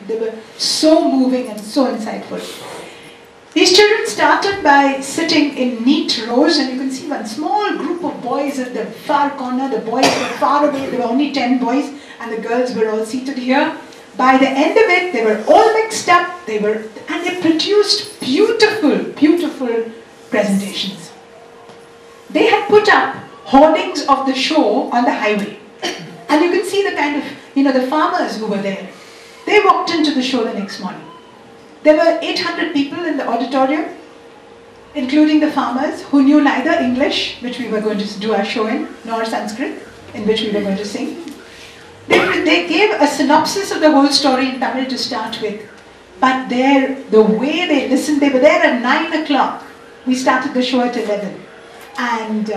They were so moving and so insightful. These children started by sitting in neat rows, and you can see one small group of boys at the far corner. The boys were far away. There were only 10 boys, and the girls were all seated here. By the end of it, they were all mixed up. And they produced beautiful, beautiful presentations. They had put up hoardings of the show on the highway. And you can see the kind of, the farmers who were there. They walked into the show the next morning. There were 800 people in the auditorium, including the farmers, who knew neither English, which we were going to do our show in, nor Sanskrit, in which we were going to sing. They gave a synopsis of the whole story in Tamil to start with. But the way they listened, they were there at 9 o'clock. We started the show at 11. And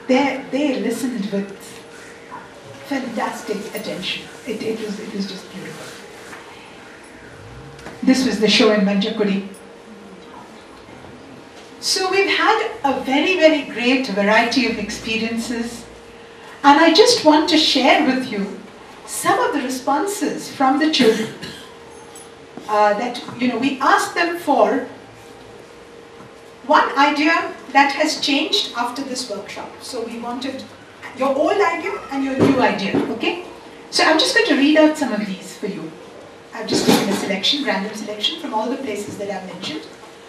they listened with fantastic attention. It was just beautiful. This was the show in Manjakudi. So we've had a very, very great variety of experiences. And I just want to share with you some of the responses from the children. We asked them for one idea that has changed after this workshop. So we wanted your old idea and your new idea, okay? So I'm just going to read out some of these for you. I've just taken a selection, random selection from all the places that I've mentioned.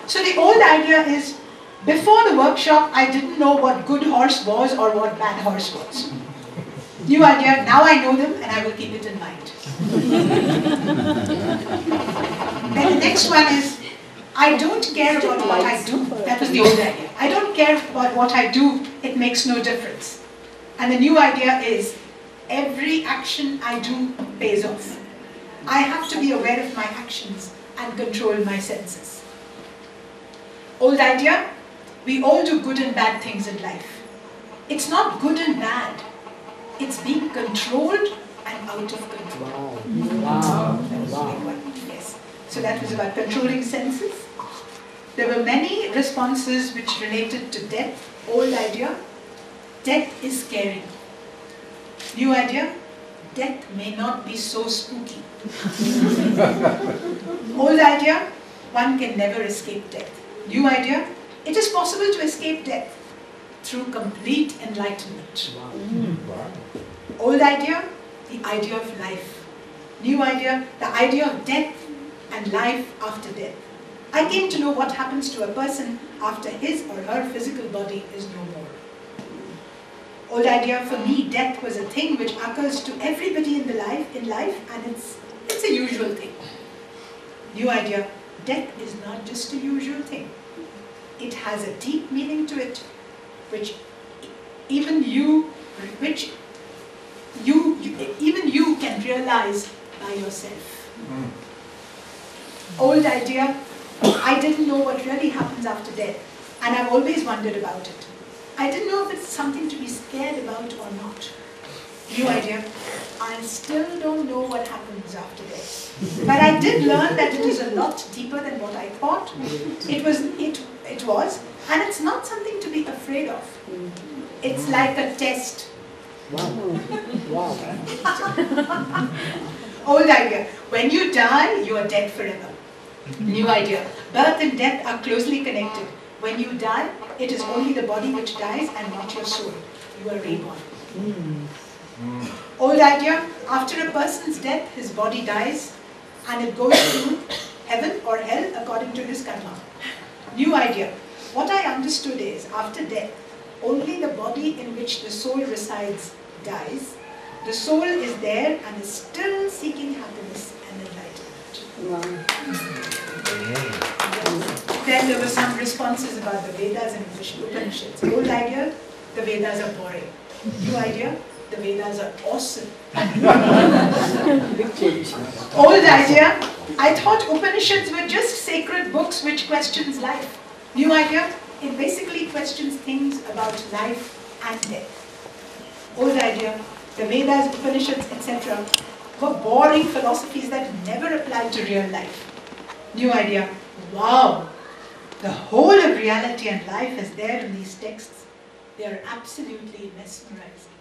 So the old idea is, before the workshop, I didn't know what good horse was or what bad horse was. New idea, now I know them and I will keep it in mind. Then the next one is, I don't care about what I do. That was the old idea. I don't care about what I do, it makes no difference. And the new idea is, every action I do pays off. I have to be aware of my actions and control my senses. Old idea, we all do good and bad things in life. It's not good and bad. It's being controlled and out of control. Wow. That was a big one. Yes. So that was about controlling senses. There were many responses which related to death. Old idea, death is scary. New idea, death may not be so spooky. Old idea, one can never escape death. New idea, it is possible to escape death through complete enlightenment. Wow. Old idea, the idea of life. New idea, the idea of death and life after death. I came to know what happens to a person after his or her physical body is no more. Old idea, for me, death was a thing which occurs to everybody in life, and it's a usual thing. New idea, death is not just a usual thing. It has a deep meaning to it, which even you can realize by yourself. Old idea, I didn't know what really happens after death, and I've always wondered about it. I didn't know if it's something to be scared about or not. New idea, I still don't know what happens after death. But I did learn that it is a lot deeper than what I thought. It was, and it's not something to be afraid of. It's like a test. Wow. Old idea, when you die, you are dead forever. New idea, birth and death are closely connected. When you die, it is only the body which dies and not your soul. You are reborn. Old idea, after a person's death, his body dies and it goes to heaven or hell according to his karma. New idea, what I understood is, after death, only the body in which the soul resides dies. The soul is there and is still seeking happiness and enlightenment. Then there were some responses about the Vedas and Upanishads. Old idea, the Vedas are boring. New idea, the Vedas are awesome. Old idea, I thought Upanishads were just sacred books which questions life. New idea, it basically questions things about life and death. Old idea, the Vedas, Upanishads, etc. were boring philosophies that never applied to real life. New idea, wow, the whole of reality and life is there in these texts. They are absolutely mesmerizing.